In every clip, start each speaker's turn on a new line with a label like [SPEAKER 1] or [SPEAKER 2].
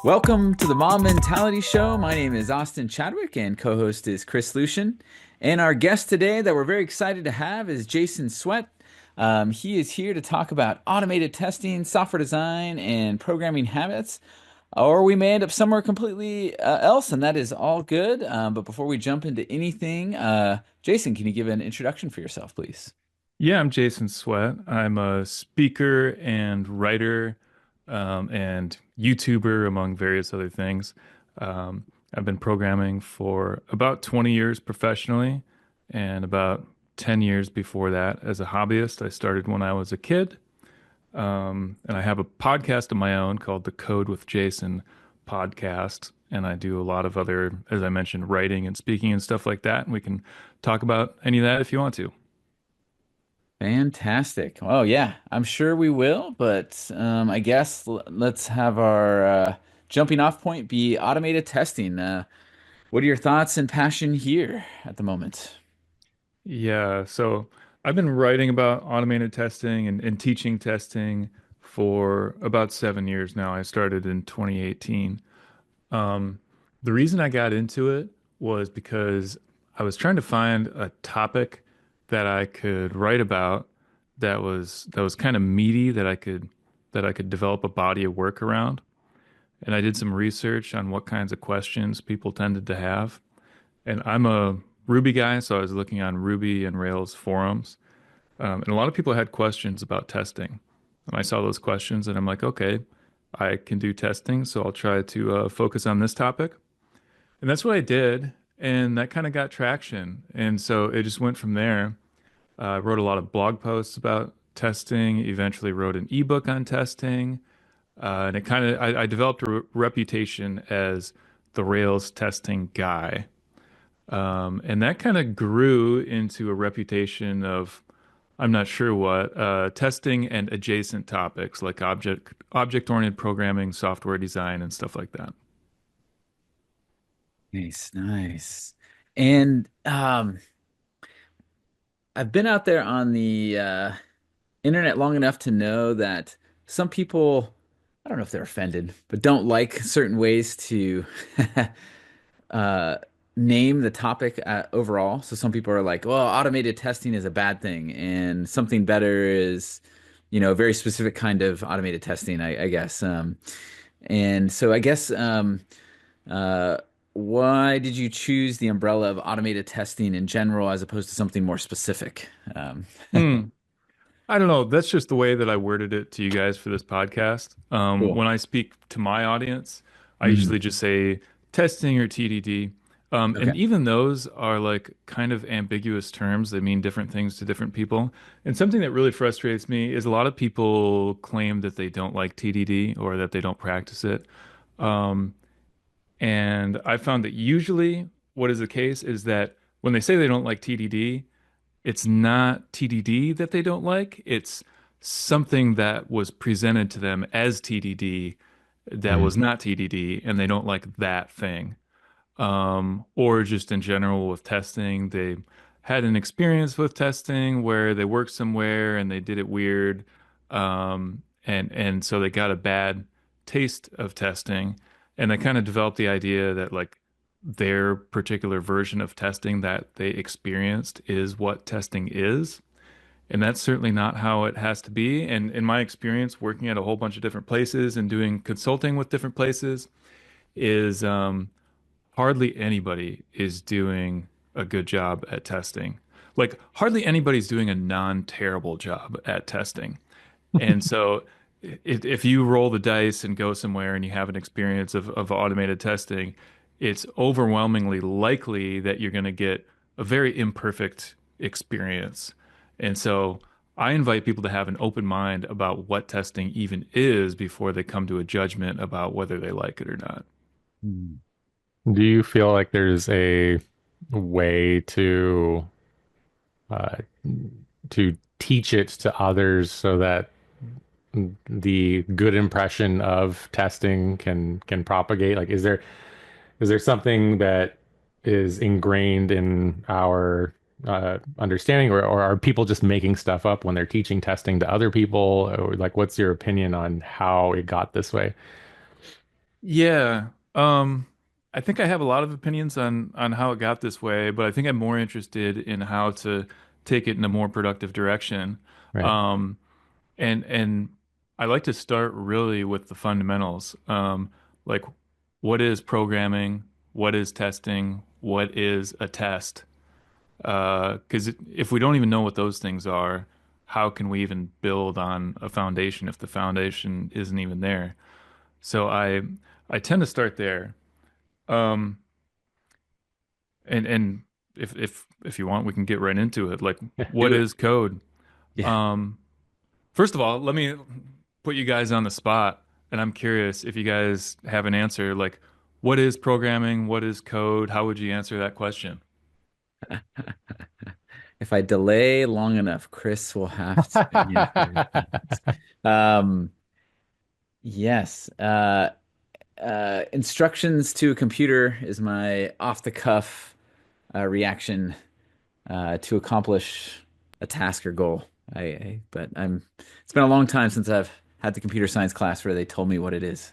[SPEAKER 1] Welcome to the Mom Mentality Show. My name is Austin Chadwick and co-host is Chris Lucian. And our guest today that we're very excited to have is Jason Swett. He is here to talk about automated testing, software design, and programming habits. Or we may end up somewhere completely else, and that is all good. But before we jump into anything, Jason, can you give an introduction for yourself, please?
[SPEAKER 2] Yeah, I'm Jason Swett. I'm a speaker and writer, and YouTuber, among various other things. I've been programming for about 20 years professionally, and about 10 years before that as a hobbyist. I started when I was a kid, and I have a podcast of my own called the Code with Jason podcast. And I do a lot of other, as I mentioned, writing and speaking and stuff like that. And we can talk about any of that if you want to.
[SPEAKER 1] Fantastic. Oh, yeah, I'm sure we will, but I guess let's have our jumping off point be automated testing. What are your thoughts and passion here at the moment?
[SPEAKER 2] Yeah, so I've been writing about automated testing and teaching testing for about 7 years now. I started in 2018. Um, the reason I got into it was because I was trying to find a topic that I could write about that was kind of meaty that I could develop a body of work around. And I did some research on what kinds of questions people tended to have. And I'm a Ruby guy, so I was looking on Ruby and Rails forums. And a lot of people had questions about testing. And I saw those questions and I'm like, okay, I can do testing, so I'll try to focus on this topic. And that's what I did. And that kind of got traction. And so it just went from there. I wrote a lot of blog posts about testing, eventually wrote an ebook on testing. And I developed a reputation as the Rails testing guy. And that kind of grew into a reputation of, I'm not sure what, testing and adjacent topics like object-oriented programming, software design, and stuff like that.
[SPEAKER 1] Nice, nice. And I've been out there on the internet long enough to know that some people, I don't know if they're offended, but don't like certain ways to uh, name the topic overall. So some people are like, well, automated testing is a bad thing, and something better is, a very specific kind of automated testing, I guess. And so I guess, uh, why did you choose the umbrella of automated testing in general as opposed to something more specific?
[SPEAKER 2] Hmm. I don't know. That's just the way that I worded it to you guys for this podcast.
[SPEAKER 1] Cool.
[SPEAKER 2] When I speak to my audience, I
[SPEAKER 1] Mhm.
[SPEAKER 2] usually just say testing or TDD.
[SPEAKER 1] Okay.
[SPEAKER 2] And even those are like kind of ambiguous terms that mean different things to different people. And something that really frustrates me is a lot of people claim that they don't like TDD or that they don't practice it. Um, and I found that usually what is the case is that when they say they don't like TDD, it's not TDD that they don't like. It's something that was presented to them as TDD that
[SPEAKER 1] Mm.
[SPEAKER 2] was not TDD, and they don't like that thing. Or just in general with testing, they had an experience with testing where they worked somewhere and they did it weird. And so they got a bad taste of testing, and they kind of developed the idea that like their particular version of testing that they experienced is what testing is. And that's certainly not how it has to be. And in my experience, working at a whole bunch of different places and doing consulting with different places, is hardly anybody is doing a good job at testing. Like, hardly anybody's doing a non-terrible job at testing. And so, if you roll the dice and go somewhere and you have an experience of automated testing, it's overwhelmingly likely that you're going to get a very imperfect experience. And so, I invite people to have an open mind about what testing even is before they come to a judgment about whether they like it or not.
[SPEAKER 1] Mm.
[SPEAKER 3] Do you feel like there's a way uh, to teach it to others so that the good impression of testing can propagate? Like, is there something that is ingrained in our understanding, or are people just making stuff up when they're teaching testing to other people? Or like, what's your opinion on how it got this way?
[SPEAKER 2] Yeah. I think I have a lot of opinions on how it got this way, but I think I'm more interested in how to take it in a more productive direction.
[SPEAKER 3] Right.
[SPEAKER 2] Um, and I like to start really with the fundamentals. Like what is programming? What is testing? What is a test? Because if we don't even know what those things are, how can we even build on a foundation if the foundation isn't even there? So I tend to start there. Um, and if you want, we can get right into it. Like, what
[SPEAKER 3] Do it.
[SPEAKER 2] is code?
[SPEAKER 1] Yeah.
[SPEAKER 2] Um, First of all, let me put you guys on the spot, and I'm curious if you guys have an answer. Like, what is programming? What is code? How would you answer that question?
[SPEAKER 1] If I delay long enough, Chris will have to answer things. Um, yes. Instructions to a computer is my off-the-cuff reaction to accomplish a task or goal. But it's been a long time since I've had the computer science class where they told me what it is.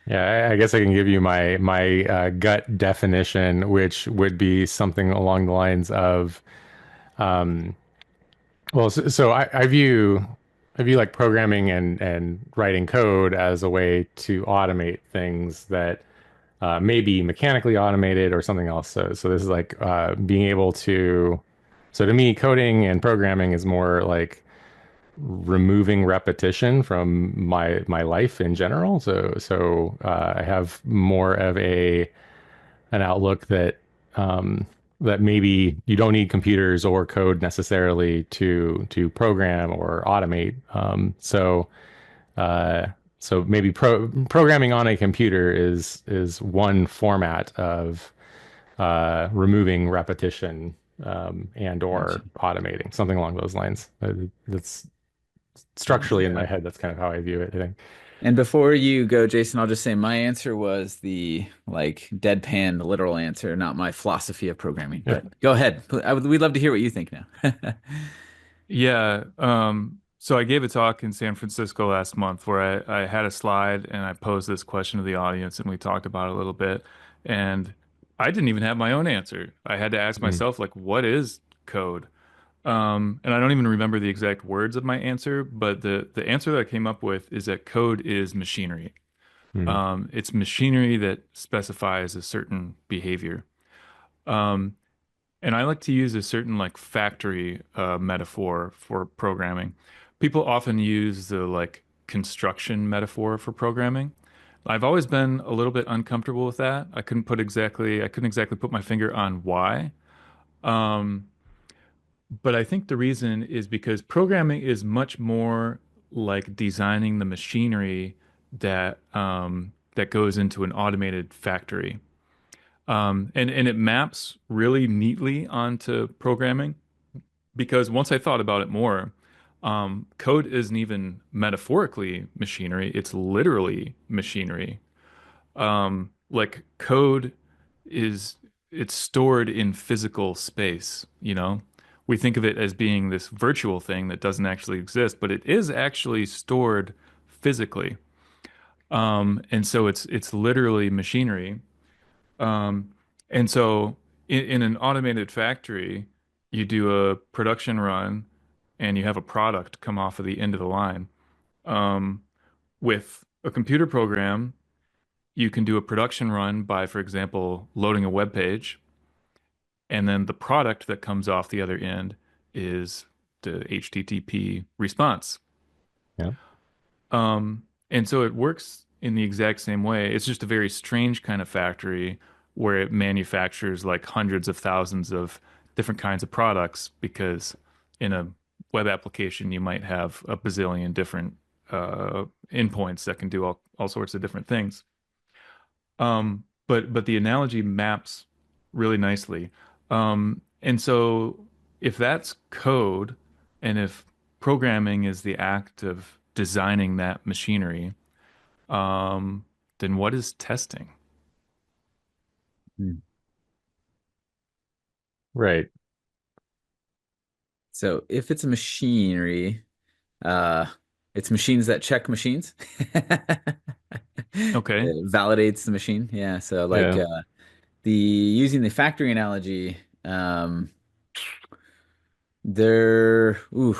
[SPEAKER 3] Yeah, I guess I can give you my gut definition, which would be something along the lines of, um, well, so I view like programming and writing code as a way to automate things that may be mechanically automated or something else. So this is like being able to. So to me, coding and programming is more like removing repetition from my life in general. So I have more of a an outlook that that maybe you don't need computers or code necessarily to program or automate. Uh, so maybe programming on a computer is one format of removing repetition and
[SPEAKER 1] Gotcha.
[SPEAKER 3] or automating something along those lines. That's structurally in my
[SPEAKER 1] Yeah.
[SPEAKER 3] head. That's kind of how I view it, I think.
[SPEAKER 1] And before you go, Jason, I'll just say my answer was the like deadpan literal answer, not my philosophy of programming.
[SPEAKER 3] Yeah.
[SPEAKER 1] But go ahead. We'd love to hear what you think now.
[SPEAKER 2] Yeah. So I gave a talk in San Francisco last month where I had a slide and I posed this question to the audience and we talked about it a little bit. And I didn't even have my own answer. I had to ask
[SPEAKER 3] Mm,
[SPEAKER 2] myself, like, what is code? And I don't even remember the exact words of my answer, but the answer that I came up with is that code is machinery.
[SPEAKER 3] mm,
[SPEAKER 2] It's machinery that specifies a certain behavior. Um, and I like to use a certain like factory metaphor for programming. People often use the like construction metaphor for programming. I've always been a little bit uncomfortable with that. I couldn't exactly put my finger on why. Um, but I think the reason is because programming is much more like designing the machinery that goes into an automated factory. And it maps really neatly onto programming because once I thought about it more, code isn't even metaphorically machinery, it's literally machinery. Like code is it's stored in physical space, you know? We think of it as being this virtual thing that doesn't actually exist, but it is actually stored physically. And so it's literally machinery. Um, and so in an automated factory, you do a production run and you have a product come off of the end of the line. Um, with a computer program, you can do a production run by, for example, loading a web page, and then the product that comes off the other end is the HTTP response.
[SPEAKER 3] yeah.
[SPEAKER 2] And so it works in the exact same way. It's just a very strange kind of factory where it manufactures like hundreds of thousands of different kinds of products because in a web application, you might have a bazillion different endpoints that can do all sorts of different things. But the analogy maps really nicely. And so if that's code, and if programming is the act of designing that machinery, then what is testing?
[SPEAKER 1] Hmm.
[SPEAKER 3] Right.
[SPEAKER 1] So if it's a machinery, uh, it's machines that check machines.
[SPEAKER 2] Okay.
[SPEAKER 1] It validates the machine. Yeah. So like
[SPEAKER 3] Yeah.
[SPEAKER 1] the using the factory analogy, um, there, ooh,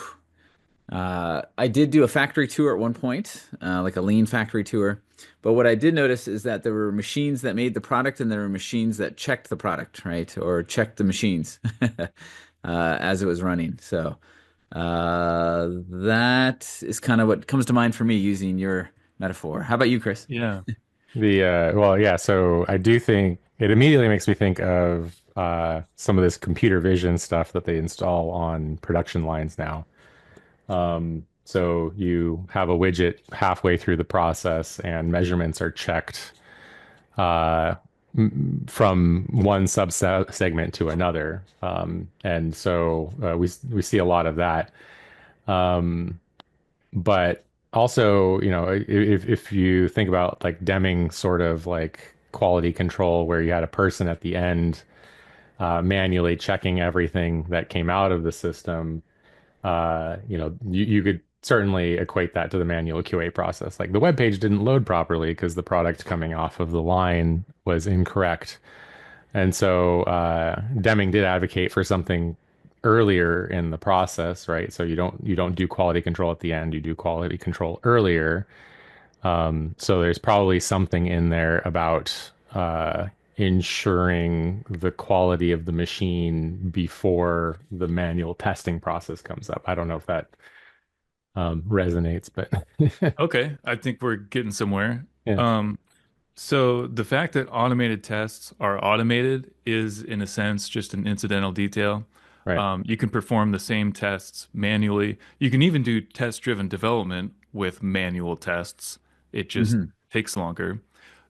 [SPEAKER 1] I did do a factory tour at one point, like a lean factory tour. But what I did notice is that there were machines that made the product and there were machines that checked the product, right? Or checked the machines as it was running. So that is kind of what comes to mind for me using your metaphor. How about you, Chris?
[SPEAKER 2] Yeah.
[SPEAKER 3] Well, yeah, so I do think it immediately makes me think of some of this computer vision stuff that they install on production lines now. So you have a widget halfway through the process and measurements are checked uh, from one subset segment to another. And so we see a lot of that. But also, if you think about like Deming sort of like quality control, where you had a person at the end manually checking everything that came out of the system, you could certainly equate that to the manual QA process. Like the web page didn't load properly because the product coming off of the line was incorrect. And so Deming did advocate for something earlier in the process, right? So you don't do quality control at the end, you do quality control earlier. So there's probably something in there about ensuring the quality of the machine before the manual testing process comes up. I don't know if that resonates, but
[SPEAKER 2] Okay. I think we're getting somewhere.
[SPEAKER 3] yeah,
[SPEAKER 2] Um, So the fact that automated tests are automated is, in a sense, just an incidental detail.
[SPEAKER 3] right.
[SPEAKER 2] You can perform the same tests manually. You can even do test-driven development with manual tests. It just
[SPEAKER 1] Hmm.
[SPEAKER 2] takes longer.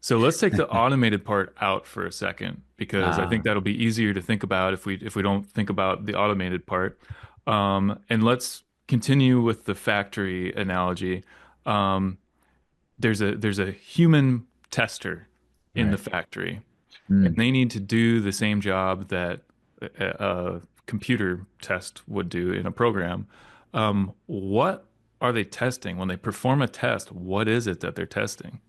[SPEAKER 2] So let's take the automated part out for a second, because I think
[SPEAKER 1] Ah,
[SPEAKER 2] that'll be easier to think about if we don't think about the automated part. And let's continue with the factory analogy. Um, there's a human tester in the
[SPEAKER 3] Right.
[SPEAKER 2] factory, and
[SPEAKER 1] mm.
[SPEAKER 2] they need to do the same job that a computer test would do in a program. What are they testing when they perform a test? What is it that they're testing?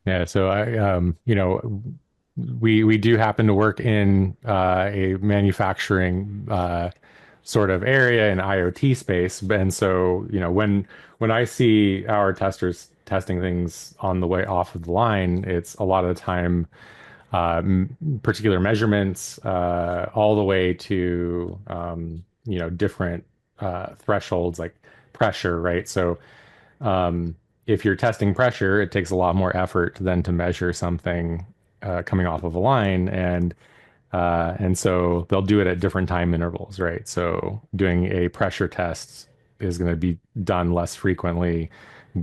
[SPEAKER 3] Yeah, so we do happen to work in a manufacturing sort of area in IoT space, and so when I see our testers testing things on the way off of the line, it's a lot of the time particular measurements all the way to different thresholds like pressure, right? So if you're testing pressure, it takes a lot more effort than to measure something coming off of a line, and so they'll do it at different time intervals, right? So doing a pressure test is going to be done less frequently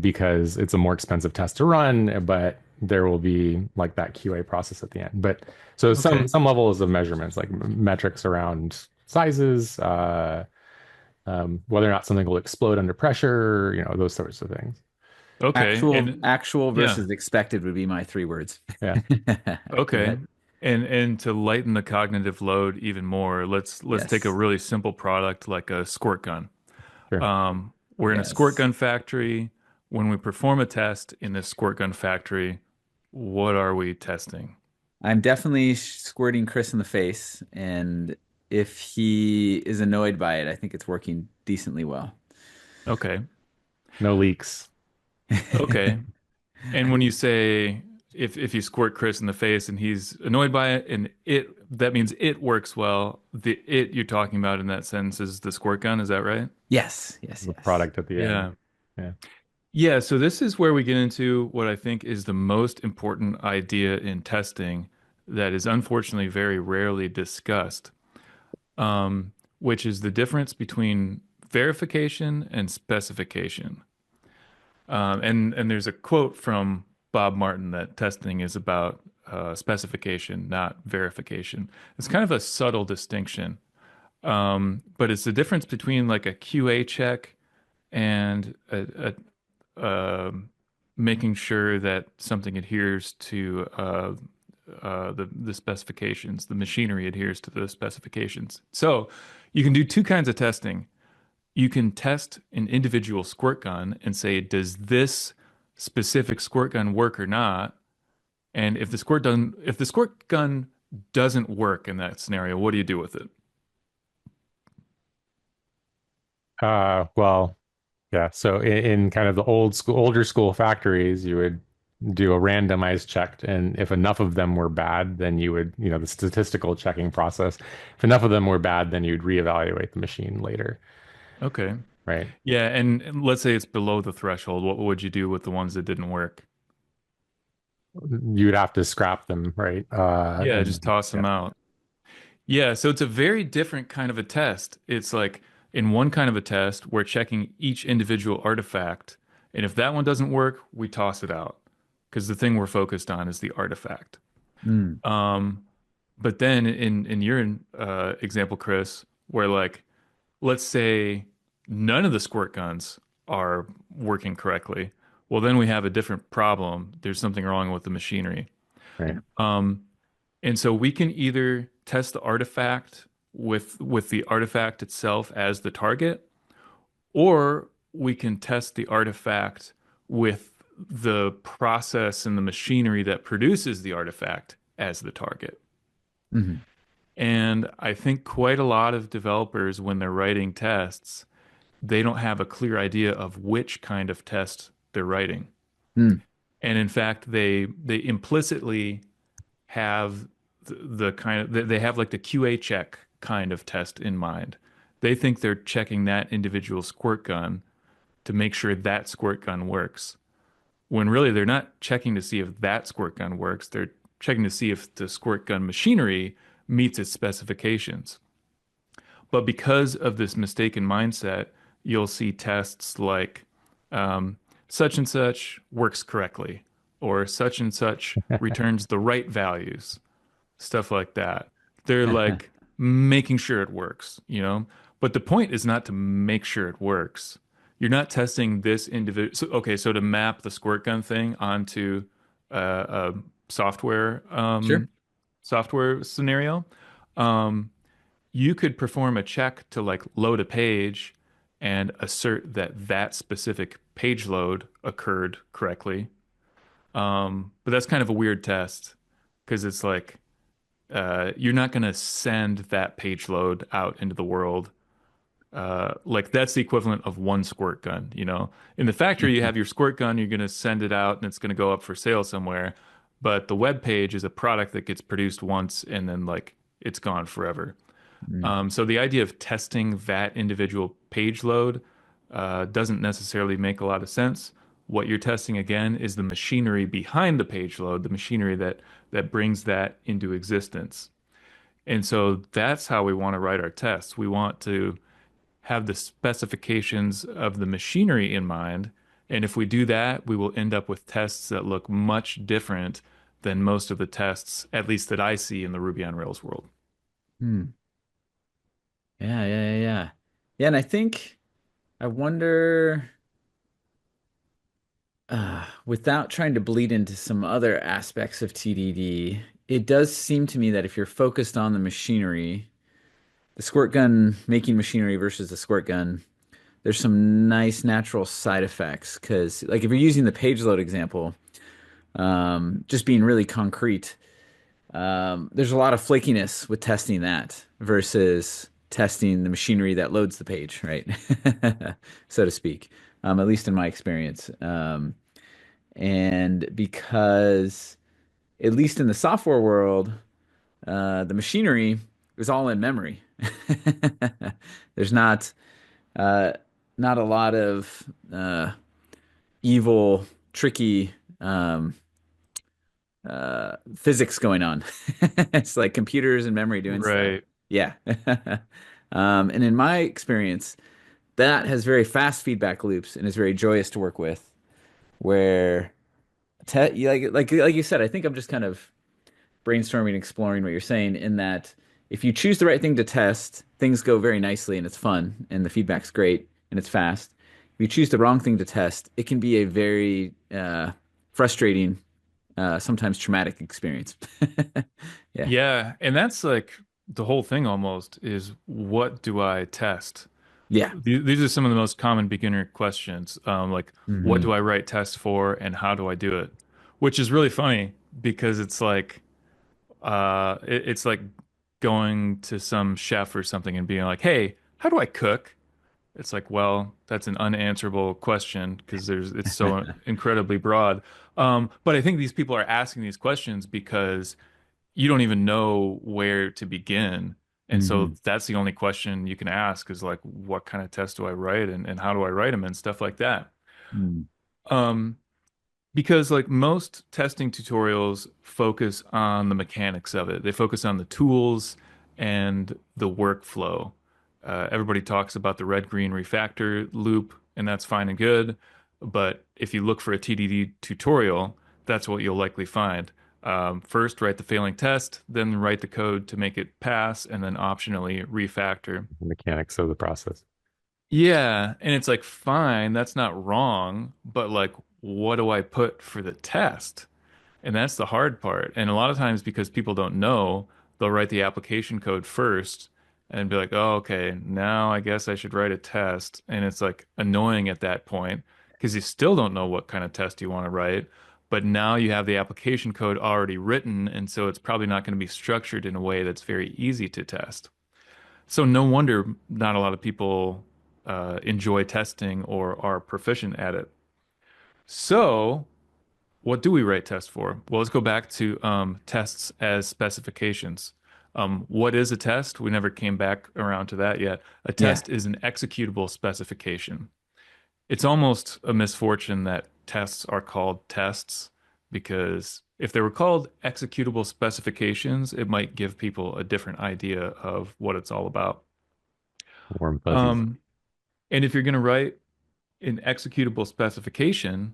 [SPEAKER 3] because it's a more expensive test to run, but there will be like that QA process at the end. But so some
[SPEAKER 2] Okay.
[SPEAKER 3] some levels of measurements, like metrics around sizes, whether or not something will explode under pressure, those sorts of things.
[SPEAKER 2] Okay. And
[SPEAKER 1] Actual
[SPEAKER 2] yeah.
[SPEAKER 1] versus expected would be my three words.
[SPEAKER 3] Yeah,
[SPEAKER 1] Go
[SPEAKER 2] Okay.
[SPEAKER 1] ahead.
[SPEAKER 2] And to lighten the cognitive load even more, let's take a
[SPEAKER 1] Yes.
[SPEAKER 2] really simple product like a squirt gun.
[SPEAKER 3] sure.
[SPEAKER 2] We're in a squirt
[SPEAKER 1] Yes.
[SPEAKER 2] gun factory. When we perform a test in this squirt gun factory, what are we testing?
[SPEAKER 1] I'm definitely squirting Chris in the face, and if he is annoyed by it, I think it's working decently well.
[SPEAKER 2] Okay.
[SPEAKER 3] No leaks.
[SPEAKER 2] Okay. And when you say if you squirt Chris in the face and he's annoyed by it and that means it works well, the it you're talking about in that sentence is the squirt gun, is that right?
[SPEAKER 1] Yes, yes,
[SPEAKER 3] The
[SPEAKER 1] yes.
[SPEAKER 3] product at the end.
[SPEAKER 2] Yeah.
[SPEAKER 3] Yeah.
[SPEAKER 2] Yeah, so this is where we get into what I think is the most important idea in testing that is unfortunately very rarely discussed, which is the difference between verification and specification. And there's a quote from Bob Martin that testing is about specification, not verification. It's kind of a subtle distinction, but it's the difference between like a QA check and making sure that something adheres to the specifications, the machinery adheres to the specifications. So you can do two kinds of testing. You can test an individual squirt gun and say, does this specific squirt gun work or not? And if the squirt gun doesn't work in that scenario, what do you do with it?
[SPEAKER 3] Well, yeah. So in kind of the older school factories, you would do a randomized check, and if enough of them were bad, then you would, the statistical checking process. If enough of them were bad, then you'd reevaluate the machine later,
[SPEAKER 2] Okay.
[SPEAKER 3] right?
[SPEAKER 2] Yeah, and let's say it's below the threshold. What would you do with the ones that didn't work?
[SPEAKER 3] You'd have to scrap them, right?
[SPEAKER 2] Yeah,
[SPEAKER 3] And
[SPEAKER 2] just toss
[SPEAKER 3] yeah,
[SPEAKER 2] them out. Yeah, so it's a very different kind of a test. It's like in one kind of a test, we're checking each individual artifact, and if that one doesn't work, we toss it out because the thing we're focused on is the artifact.
[SPEAKER 1] Mm.
[SPEAKER 2] Um, but then in your example, Chris, where like let's say none of the squirt guns are working correctly, well then we have a different problem. There's something wrong with the machinery.
[SPEAKER 3] right.
[SPEAKER 2] Um, and so we can either test the artifact with the artifact itself as the target, or we can test the artifact with the process and the machinery that produces the artifact as the target.
[SPEAKER 1] Hmm.
[SPEAKER 2] And I think quite a lot of developers, when they're writing tests, they don't have a clear idea of which kind of test they're writing.
[SPEAKER 1] Mm.
[SPEAKER 2] And in fact, they implicitly have the kind of they have like the QA check kind of test in mind. They think they're checking that individual squirt gun to make sure that squirt gun works. When really they're not checking to see if that squirt gun works. They're checking to see if the squirt gun machinery meets its specifications. But because of this mistaken mindset, you'll see tests like um, such and such works correctly, or such and such returns the right values, stuff like that. They're like making sure it works, you know? But the point is not to make sure it works. You're not testing this individual. So, okay, so to map the squirt gun thing onto a software
[SPEAKER 1] Sure.
[SPEAKER 2] software scenario, um, you could perform a check to like load a page and assert that that specific page load occurred correctly. But that's kind of a weird test because it's like you're not going to send that page load out into the world. Like that's the equivalent of one squirt gun, you know? In the factory, you have your squirt gun, you're going to send it out and it's going to go up for sale somewhere. But the web page is a product that gets produced once and then like it's gone forever.
[SPEAKER 1] Mm.
[SPEAKER 2] So the idea of testing that individual page load doesn't necessarily make a lot of sense. What you're testing again is the machinery behind the page load, the machinery that brings that into existence. And so that's how we want to write our tests. We want to have the specifications of the machinery in mind. And if we do that, we will end up with tests that look much different than most of the tests, at least that I see in the Ruby on Rails world.
[SPEAKER 1] Mm. Yeah, yeah, yeah, yeah. Yeah, and I wonder, without trying to bleed into some other aspects of TDD, it does seem to me that if you're focused on the machinery, the squirt gun making machinery versus the squirt gun, there's some nice natural side effects. Because, like, if you're using the page load example, just being really concrete, there's a lot of flakiness with testing that versus testing the machinery that loads the page, right? So to speak, at least in my experience. And because, at least in the software world, the machinery is all in memory. There's uh, not a lot of evil, tricky physics going on. It's like computers and memory doing stuff.
[SPEAKER 2] Right.
[SPEAKER 1] Yeah. And in my experience, that has very fast feedback loops and is very joyous to work with. Where, like you said, I think I'm just kind of brainstorming, exploring what you're saying. In that, if you choose the right thing to test, things go very nicely and it's fun and the feedback's great and it's fast. If you choose the wrong thing to test, it can be a very frustrating, sometimes traumatic experience. Yeah.
[SPEAKER 2] Yeah, and that's like the whole thing almost is what do I test?
[SPEAKER 1] Yeah.
[SPEAKER 2] These are some of the most common beginner questions, like what
[SPEAKER 1] Hmm.
[SPEAKER 2] do I write tests for and how do I do it? Which is really funny because it's like it's like going to some chef or something and being like, "Hey, how do I cook?" It's like, well, that's an unanswerable question because it's so incredibly broad. But I think these people are asking these questions because you don't even know where to begin. And so
[SPEAKER 1] Hmm.
[SPEAKER 2] that's the only question you can ask is like, what kind of test do I write and how do I write them and stuff like that.
[SPEAKER 1] Hmm.
[SPEAKER 2] Um, because like most testing tutorials focus on the mechanics of it. They focus on the tools and the workflow. Everybody talks about the red-green refactor loop, and that's fine and good. But if you look for a TDD tutorial, that's what you'll likely find. First, write the failing test, then write the code to make it pass, and then optionally refactor.
[SPEAKER 3] The mechanics of the process.
[SPEAKER 2] Yeah, and it's like, fine, that's not wrong, but like, what do I put for the test? And that's the hard part. And a lot of times, because people don't know, they'll write the application code first and be like, oh, okay, now I guess I should write a test. And it's like annoying at that point because you still don't know what kind of test you want to write. But now you have the application code already written. And so it's probably not going to be structured in a way that's very easy to test. So no wonder not a lot of people enjoy testing or are proficient at it. So what do we write tests for? Well, let's go back to tests as specifications. What is a test? We never came back around to that yet. A
[SPEAKER 1] Yeah.
[SPEAKER 2] test is an executable specification. It's almost a misfortune that tests are called tests because if they were called executable specifications, it might give people a different idea of what it's all about.
[SPEAKER 3] Warm fuzzies.
[SPEAKER 2] Um, and if you're going to write an executable specification,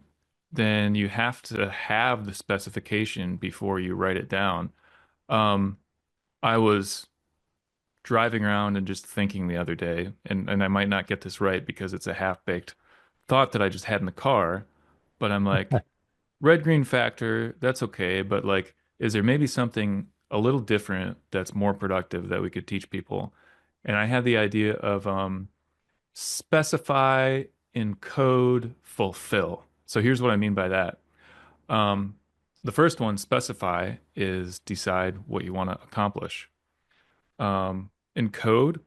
[SPEAKER 2] then you have to have the specification before you write it down. Um, I was driving around and just thinking the other day, and I might not get this right because it's a half-baked thought that I just had in the car, but I'm like, red green factor, that's okay, but like, is there maybe something a little different that's more productive that we could teach people? And I had the idea of specify, encode, fulfill. So here's what I mean by that. Um, the first one, specify, is decide what you want to accomplish. Encode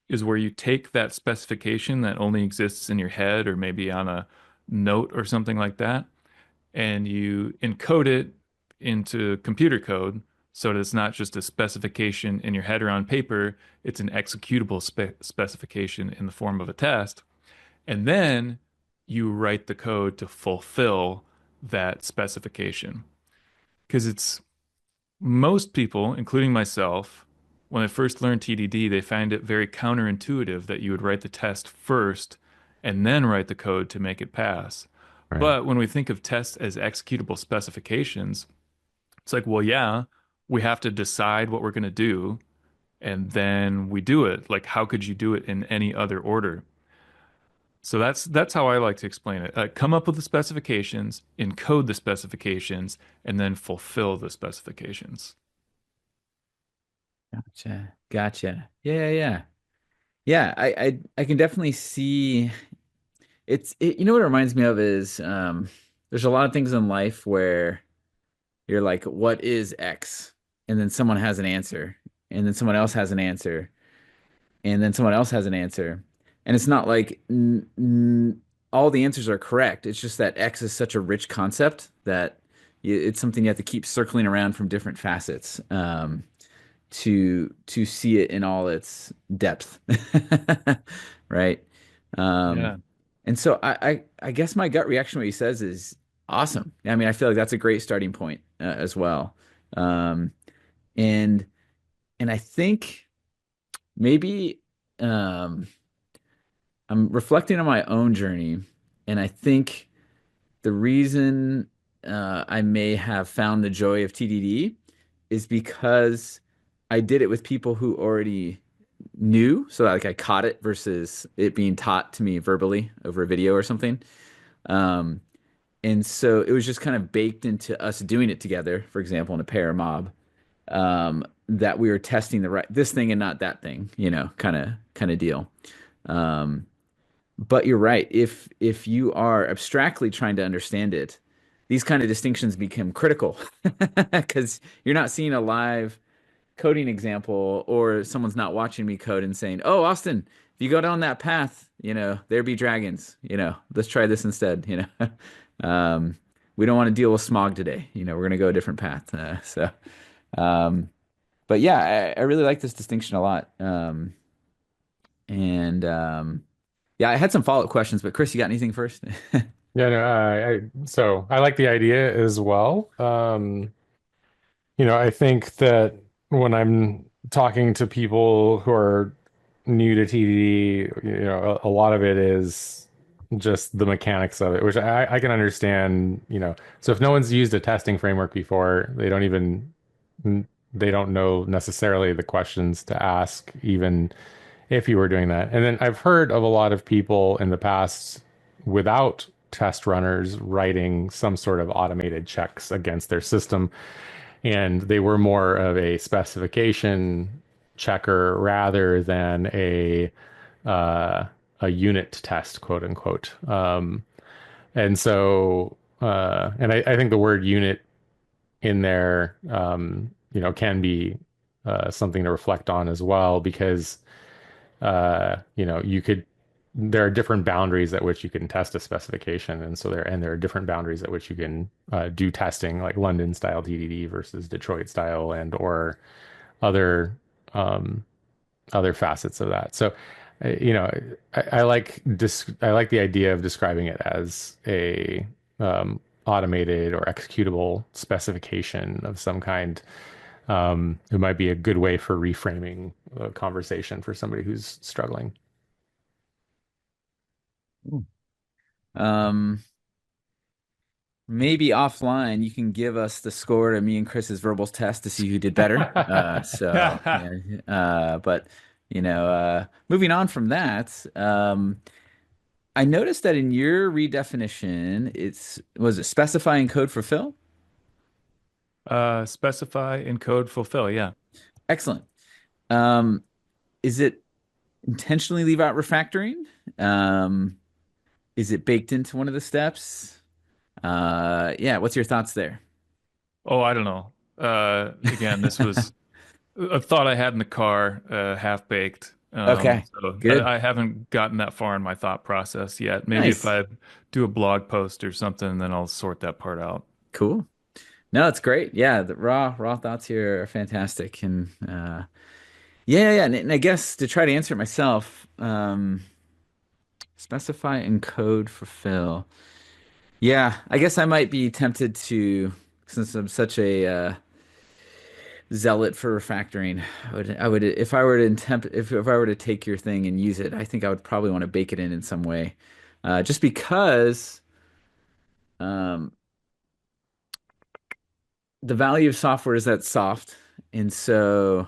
[SPEAKER 2] is where you take that specification that only exists in your head or maybe on a note or something like that, and you encode it into computer code so that it's not just a specification in your head or on paper, it's an executable specification in the form of a test. And then you write the code to fulfill that specification. Because it's most people, including myself, when I first learned TDD, they find it very counterintuitive that you would write the test first and then write the code to make it pass.
[SPEAKER 3] Right.
[SPEAKER 2] But when we think of tests as executable specifications, it's like, well, yeah, we have to decide what we're going to do and then we do it. Like, how could you do it in any other order? So that's how I like to explain it. Come up with the specifications, encode the specifications, and then fulfill the specifications.
[SPEAKER 1] Gotcha. Gotcha. Yeah, yeah, yeah. Yeah, I can definitely see you know what it reminds me of is there's a lot of things in life where you're like, what is X? And then someone has an answer, and then someone else has an answer, and then someone else has an answer. And it's not like n all the answers are correct. It's just that X is such a rich concept that it's something you have to keep circling around from different facets. To see it in all its depth, right? Um,
[SPEAKER 2] Yeah.
[SPEAKER 1] and so I guess my gut reaction to what he says is awesome. I mean, I feel like that's a great starting point as well. Um, and and I think maybe um, I'm reflecting on my own journey, and I think the reason I may have found the joy of TDD is because I did it with people who already knew, so like I caught it versus it being taught to me verbally over a video or something. Um, and so it was just kind of baked into us doing it together, for example, in a pair mob, that we were testing the right this thing and not that thing, kind of deal. Um, but you're right. If you are abstractly trying to understand it, these kind of distinctions become critical because you're not seeing a live coding example or someone's not watching me code and saying, "Oh, Austin, if you go down that path, there be dragons. Let's try this instead." Um, we don't want to deal with smog today. We're gonna go a different path. Um, but yeah, I really like this distinction a lot. And yeah, I had some follow-up questions, but Chris, you got anything first?
[SPEAKER 3] Yeah, no, so I like the idea as well. I think that when I'm talking to people who are new to TDD, a lot of it is just the mechanics of it, which I can understand, So if no one's used a testing framework before, they don't know necessarily the questions to ask, even if you were doing that. And then I've heard of a lot of people in the past without test runners writing some sort of automated checks against their system, and they were more of a specification checker rather than uh, a unit test, quote unquote. And so, I think the word unit in there, can be something to reflect on as well, because you could, there are different boundaries at which you can test a specification, and there are different boundaries at which you can do testing, like London style TDD versus Detroit style, and or other um, other facets of that. So, you know, I like the idea of describing it as a automated or executable specification of some kind. It might be a good way for reframing a conversation for somebody who's struggling.
[SPEAKER 1] Um, Maybe offline you can give us the score to me and Chris's verbals test to see who did better. Yeah. But moving on from that, I noticed that in your redefinition, was it specify and code fulfill?
[SPEAKER 2] Specify, encode, fulfill. Yeah.
[SPEAKER 1] Excellent. Um, is it intentionally leave out refactoring? Um, is it baked into one of the steps? Yeah, what's your thoughts there?
[SPEAKER 2] Oh, I don't know. Again, this was a thought I had in the car, half baked.
[SPEAKER 1] Okay,
[SPEAKER 2] So
[SPEAKER 1] good.
[SPEAKER 2] I haven't gotten that far in my thought process yet. Maybe if
[SPEAKER 1] Nice.
[SPEAKER 2] I do a blog post or something, then I'll sort that part out.
[SPEAKER 1] Cool. No, it's great. Yeah, the raw thoughts here are fantastic. And yeah. And I guess to try to answer it myself, specify and code fulfill. Yeah, I guess I might be tempted to, since I'm such a zealot for refactoring. If I were to if I were to take your thing and use it, I think I would probably want to bake it in some way, just because um, the value of software is that soft, and so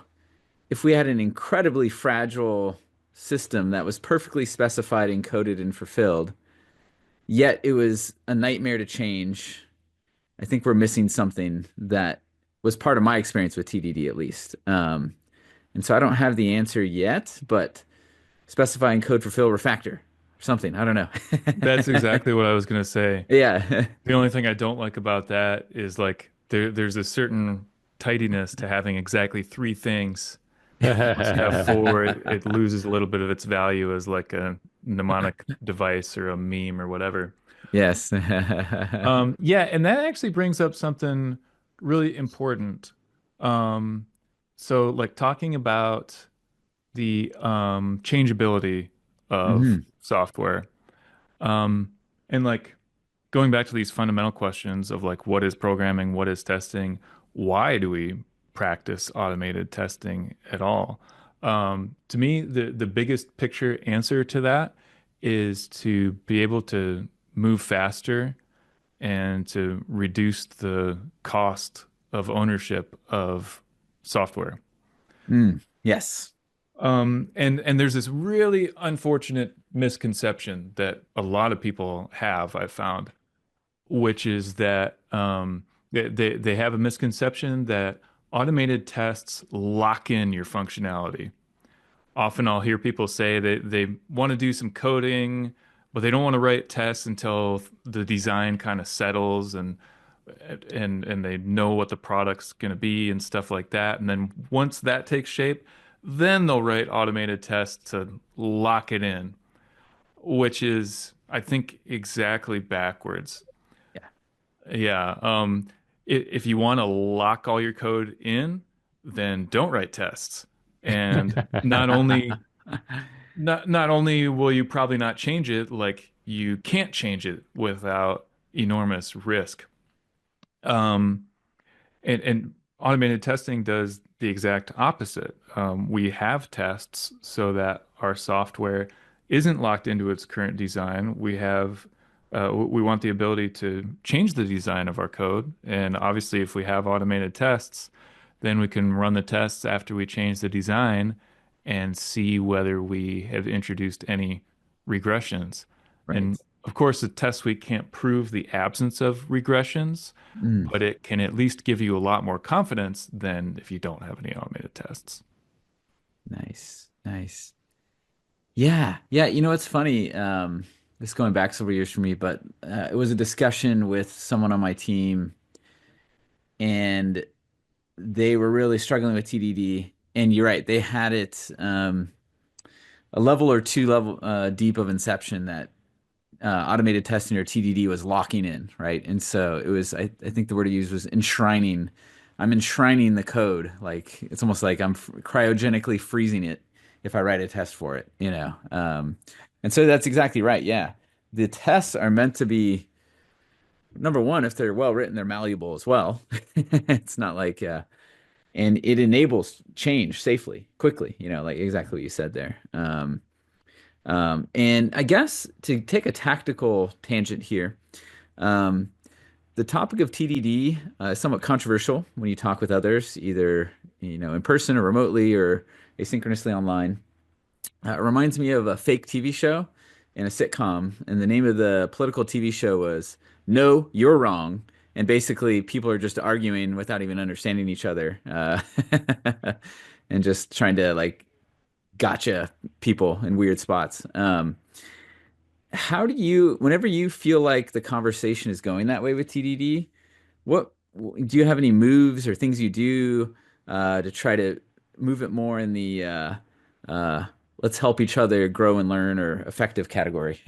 [SPEAKER 1] if we had an incredibly fragile system that was perfectly specified, encoded, and fulfilled, yet it was a nightmare to change, I think we're missing something that was part of my experience with TDD at least. And so I don't have the answer yet, but specifying code for fill refactor or something. I don't know.
[SPEAKER 2] That's exactly what I was gonna say.
[SPEAKER 1] Yeah.
[SPEAKER 2] The only thing I don't like about that is like there's a certain tidiness to having exactly three things. Once you have four, it loses a little bit of its value as like a mnemonic device or a meme or whatever.
[SPEAKER 1] Yes.
[SPEAKER 2] Yeah, and that actually brings up something really important. Um, so like talking about the changeability of
[SPEAKER 1] Hmm.
[SPEAKER 2] software. Um, and like going back to these fundamental questions of like what is programming, what is testing, why do we practice automated testing at all? To me, the biggest picture answer to that is to be able to move faster and to reduce the cost of ownership of software.
[SPEAKER 1] Mm. Yes.
[SPEAKER 2] And there's this really unfortunate misconception that a lot of people have, I've found, which is that they have a misconception that automated tests lock in your functionality. often I'll hear people say that they want to do some coding, but they don't want to write tests until the design kind of settles and they know what the product's going to be and stuff like that. And then once that takes shape, then they'll write automated tests to lock it in, which is, I think, exactly backwards. Yeah. If you want to lock all your code in, then don't write tests. And not only will you probably not change it, like you can't change it without enormous risk. Um, and automated testing does the exact opposite. We have tests so that our software isn't locked into its current design. We want the ability to change the design of our code. And obviously, if we have automated tests, then we can run the tests after we change the design and see whether we have introduced any regressions.
[SPEAKER 1] Right.
[SPEAKER 2] And of course, the test suite can't prove the absence of regressions,
[SPEAKER 1] Mm,
[SPEAKER 2] but it can at least give you a lot more confidence than if you don't have any automated tests.
[SPEAKER 1] nice. Nice. Yeah. Yeah. You know, it's funny. This is going back several years for me, but it was a discussion with someone on my team, and they were really struggling with TDD. And you're right, they had it a level or two level deep of inception that automated testing or TDD was locking in, right? And so it was, I think the word I used was enshrining. I'm enshrining the code. Like it's almost like I'm cryogenically freezing it if I write a test for it, you know? And so that's exactly right. Yeah. The tests are meant to be, number one, if they're well written, they're malleable as well. It's not like, and it enables change safely, quickly, you know, like exactly what you said there. And I guess to take a tactical tangent here, um, the topic of TDD is somewhat controversial when you talk with others, either you know in person or remotely or asynchronously online. It reminds me of a fake TV show and a sitcom, and the name of the political TV show was "No, You're Wrong," and basically people are just arguing without even understanding each other, and just trying to like gotcha people in weird spots. How do you, whenever you feel like the conversation is going that way with TDD, what do you have any moves or things you do to try to move it more in the uh, let's help each other grow and learn or effective category?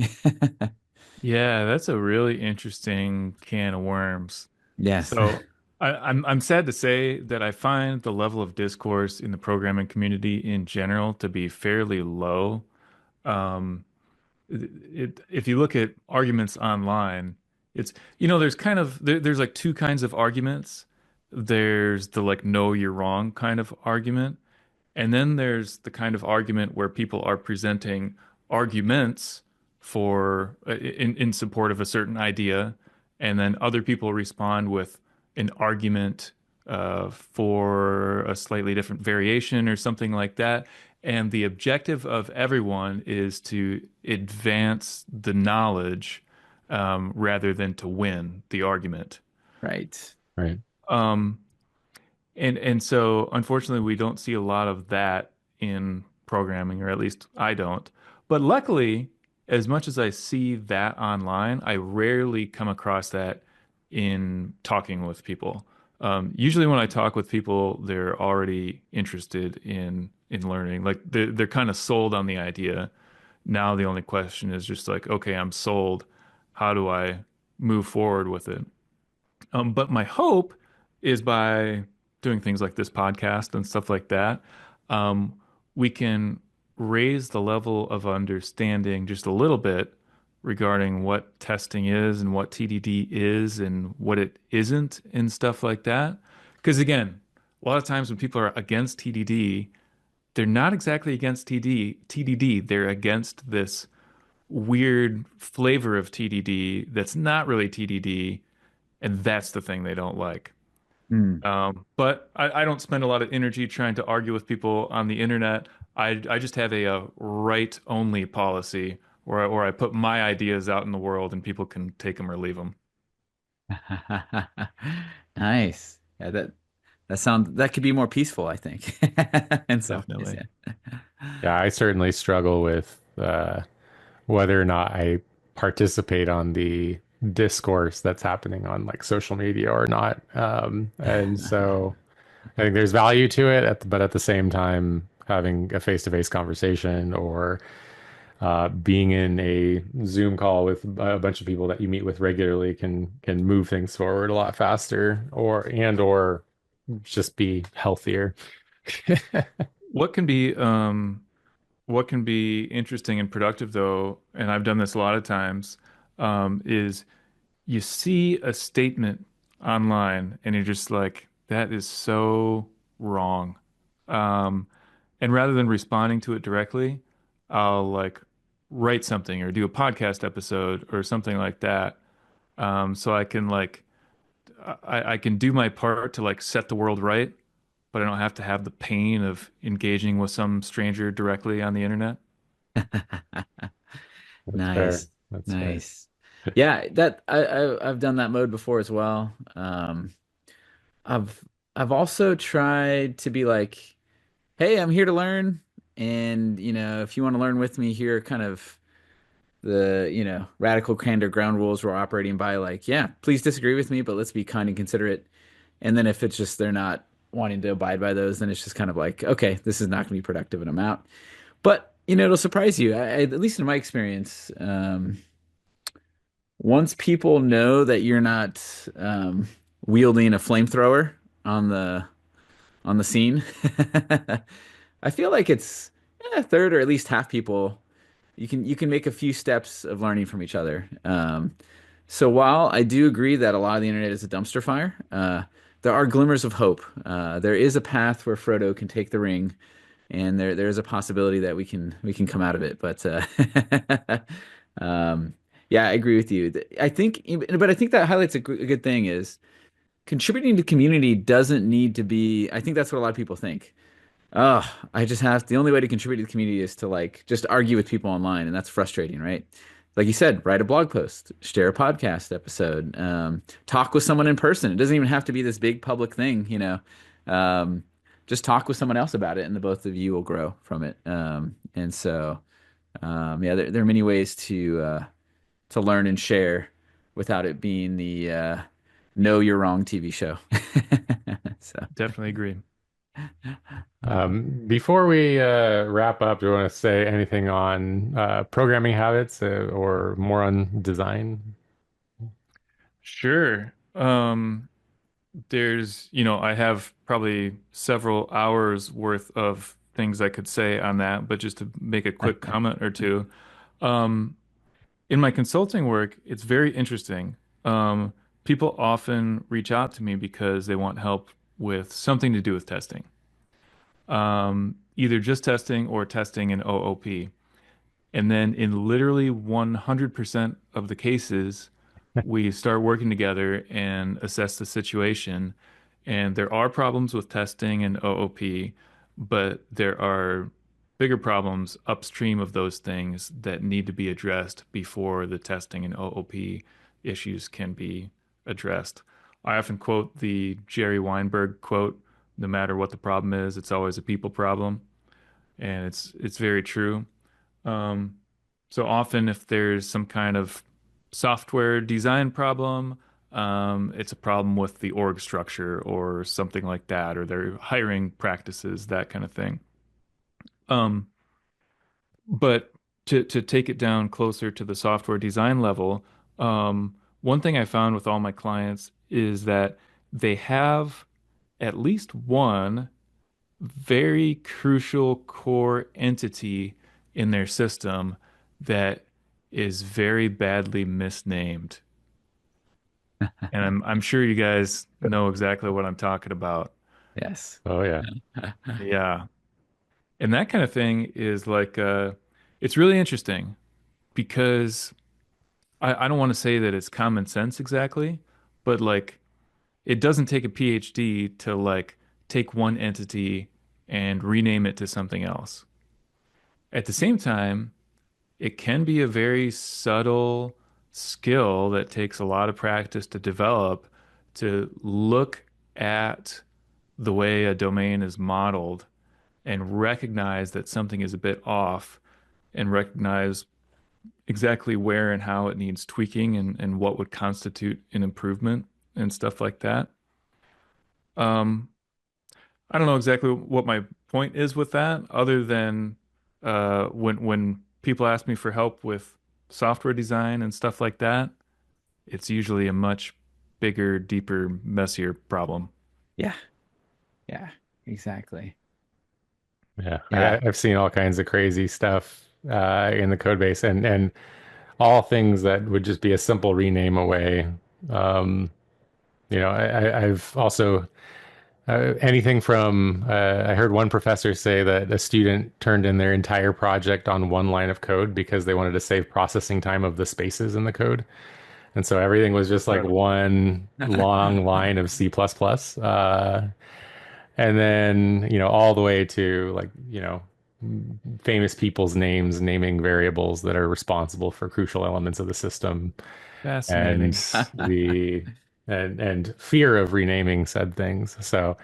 [SPEAKER 2] Yeah, that's a really interesting can of worms.
[SPEAKER 1] Yes.
[SPEAKER 2] So I'm sad to say that I find the level of discourse in the programming community in general to be fairly low. Um, if you look at arguments online, it's there's like two kinds of arguments. There's the like no, you're wrong kind of argument, and then there's the kind of argument where people are presenting arguments for in support of a certain idea, and then other people respond with an argument for a slightly different variation or something like that. And the objective of everyone is to advance the knowledge rather than to win the argument.
[SPEAKER 1] Right.
[SPEAKER 3] Right.
[SPEAKER 2] Um, and so unfortunately we don't see a lot of that in programming, or at least I don't. But luckily, as much as I see that online, I rarely come across that in talking with people. Usually when I talk with people, they're already interested in learning. Like they're kind of sold on the idea. Now the only question is just like, okay, I'm sold. How do I move forward with it? But my hope is by doing things like this podcast and stuff like that, um, we can raise the level of understanding just a little bit regarding what testing is and what TDD is and what it isn't and stuff like that. Because again, a lot of times when people are against TDD, they're not exactly against TDD. They're against this weird flavor of TDD that's not really TDD, and that's the thing they don't like.
[SPEAKER 1] Hmm.
[SPEAKER 2] But I don't spend a lot of energy trying to argue with people on the internet. I just have a right only policy where I put my ideas out in the world and people can take them or leave them.
[SPEAKER 1] Nice. Yeah, that sounds that could be more peaceful, I think, in some ways.
[SPEAKER 2] Definitely.
[SPEAKER 1] Yeah.
[SPEAKER 3] Yeah, I certainly struggle with whether or not I participate on the discourse that's happening on like social media or not. And so I think there's value to it, but at the same time, having a face-to-face conversation or being in a Zoom call with a bunch of people that you meet with regularly can move things forward a lot faster, or just be healthier.
[SPEAKER 2] What can be what can be interesting and productive though, and I've done this a lot of times, is you see a statement online and you're just like, that is so wrong. Um, and rather than responding to it directly, I'll like write something or do a podcast episode or something like that. So I can like I can do my part to like set the world right, but I don't have to have the pain of engaging with some stranger directly on the internet.
[SPEAKER 3] That's fair.
[SPEAKER 1] Nice.
[SPEAKER 3] That's fair.
[SPEAKER 1] Nice. Yeah, that I've done that mode before as well. I've I've also tried to be like, hey, I'm here to learn, and if you want to learn with me, here are kind of the, radical candor ground rules we're operating by. Like, yeah, please disagree with me, but let's be kind and considerate. And then if it's just they're not wanting to abide by those, then it's just kind of like, okay, this is not going to be productive, and I'm out. But it'll surprise you. At least in my experience, once people know that you're not wielding a flamethrower on the scene, I feel like it's a third or at least half people. You can make a few steps of learning from each other. So while I do agree that a lot of the internet is a dumpster fire, there are glimmers of hope. There is a path where Frodo can take the ring, and there is a possibility that we can come out of it. But um, yeah, I agree with you. But I think that highlights a good thing is contributing to community doesn't need to be. I think that's what a lot of people think. Oh, the only way to contribute to the community is to like just argue with people online, and that's frustrating, right? Like you said, write a blog post, share a podcast episode, talk with someone in person. It doesn't even have to be this big public thing. Um, just talk with someone else about it, and the both of you will grow from it. And so, yeah, there are many ways to learn and share without it being the know you're wrong TV show. So.
[SPEAKER 2] Definitely agree.
[SPEAKER 3] Before we wrap up, do you want to say anything on programming habits or more on design?
[SPEAKER 2] Sure. I have probably several hours worth of things I could say on that, but just to make a quick comment or two. Um, in my consulting work, it's very interesting. Um, People often reach out to me because they want help with something to do with testing, either just testing or testing in OOP. And then in literally 100% of the cases, we start working together and assess the situation. And there are problems with testing and OOP, but there are bigger problems upstream of those things that need to be addressed before the testing and OOP issues can be addressed. I often quote the Jerry Weinberg quote, no matter what the problem is, it's always a people problem. And it's very true. Um, so often, if there's some kind of software design problem, it's a problem with the org structure or something like that, or their hiring practices, that kind of thing. Um, but to take it down closer to the software design level, one thing I found with all my clients is that they have at least one very crucial core entity in their system that is very badly misnamed. And I'm sure you guys know exactly what I'm talking about.
[SPEAKER 1] Yes.
[SPEAKER 3] Oh yeah.
[SPEAKER 2] Yeah. And that kind of thing is like it's really interesting because I don't want to say that it's common sense exactly, but like it doesn't take a PhD to like take one entity and rename it to something else. At the same time, it can be a very subtle skill that takes a lot of practice to develop to look at the way a domain is modeled and recognize that something is a bit off and recognize exactly where and how it needs tweaking and what would constitute an improvement and stuff like that. Um, I don't know exactly what my point is with that, other than when people ask me for help with software design and stuff like that, it's usually a much bigger, deeper, messier problem.
[SPEAKER 1] Yeah. Yeah. Exactly.
[SPEAKER 3] Yeah,
[SPEAKER 1] Yeah.
[SPEAKER 3] I've seen all kinds of crazy stuff in the code base, and all things that would just be a simple rename away. Um, I've also anything from I heard one professor say that a student turned in their entire project on one line of code because they wanted to save processing time of the spaces in the code. And so everything was just like
[SPEAKER 1] Incredible.
[SPEAKER 3] one long line of C++. And then, all the way to like, famous people's names, naming variables that are responsible for crucial elements of the system, and
[SPEAKER 2] Fascinating.
[SPEAKER 3] the and fear of renaming said things. So,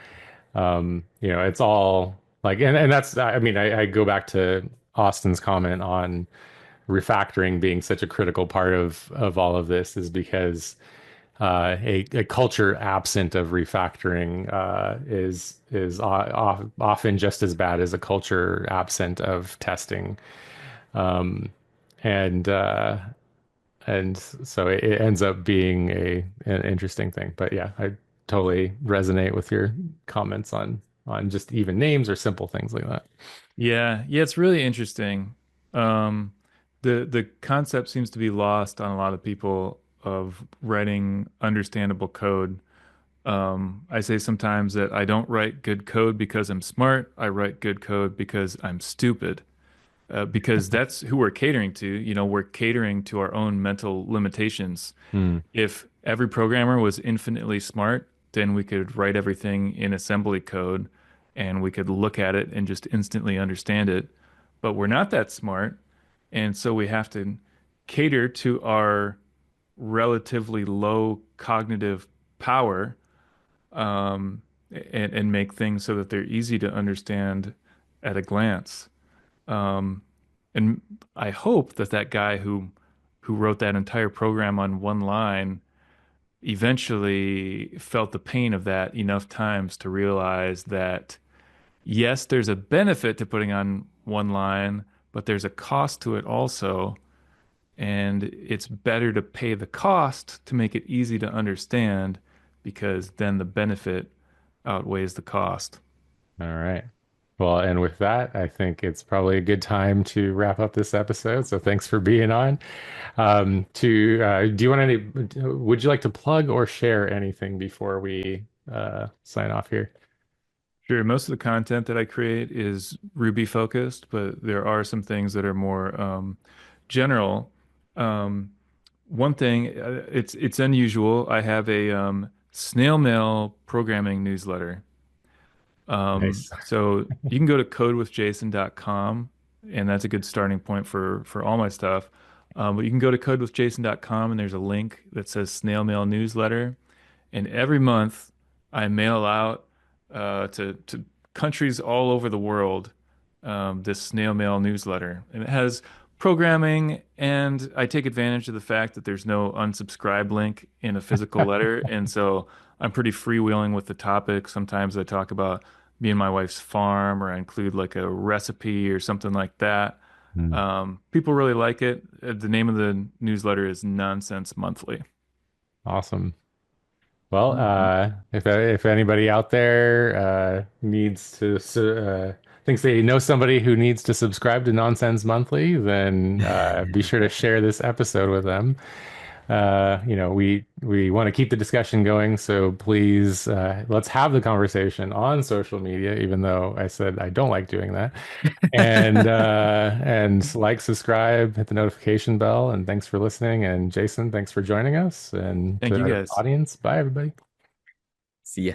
[SPEAKER 3] it's all like, and that's, I mean, I go back to Austin's comment on refactoring being such a critical part of all of this is because a culture absent of refactoring is often just as bad as a culture absent of testing, um, and uh, and so it ends up being an interesting thing. But yeah, I totally resonate with your comments on just even names or simple things like that.
[SPEAKER 2] Yeah, yeah, it's really interesting. Um, the concept seems to be lost on a lot of people of writing understandable code. I say sometimes that I don't write good code because I'm smart. I write good code because I'm stupid. Because that's who we're catering to. You know, we're catering to our own mental limitations.
[SPEAKER 3] Hmm.
[SPEAKER 2] If every programmer was infinitely smart, then we could write everything in assembly code and we could look at it and just instantly understand it. But we're not that smart. And so we have to cater to our relatively low cognitive power, um, and make things so that they're easy to understand at a glance. Um, and I hope that that guy who wrote that entire program on one line eventually felt the pain of that enough times to realize that yes, there's a benefit to putting on one line, but there's a cost to it also. And it's better to pay the cost to make it easy to understand because then the benefit outweighs the cost.
[SPEAKER 3] All right. Well, and with that, I think it's probably a good time to wrap up this episode. So thanks for being on. Do you want any, would you like to plug or share anything before we sign off here?
[SPEAKER 2] Sure, most of the content that I create is Ruby focused, but there are some things that are more general. Um, One thing, it's unusual. I have a snail mail programming newsletter.
[SPEAKER 3] Nice.
[SPEAKER 2] So you can go to codewithjason.com, and that's a good starting point for all my stuff. But you can go to codewithjason.com, and there's a link that says snail mail newsletter. And every month, I mail out to countries all over the world this snail mail newsletter, and it has programming. And I take advantage of the fact that there's no unsubscribe link in a physical letter, and so I'm pretty freewheeling with the topic. Sometimes I talk about me and my wife's farm, or I include like a recipe or something like that.
[SPEAKER 3] Hmm.
[SPEAKER 2] People really like it. The name of the newsletter is Nonsense Monthly.
[SPEAKER 3] Awesome. Well,
[SPEAKER 1] Mhm.
[SPEAKER 3] if anybody out there needs to thinks they know somebody who needs to subscribe to Nonsense Monthly, then be sure to share this episode with them. We want to keep the discussion going, so please let's have the conversation on social media, even though I said I don't like doing that. And like, subscribe, hit the notification bell, and thanks for listening. And Jason, thanks for joining us. And
[SPEAKER 2] Thank
[SPEAKER 3] to
[SPEAKER 2] you
[SPEAKER 3] our
[SPEAKER 2] guys.
[SPEAKER 3] audience, bye everybody.
[SPEAKER 1] See ya.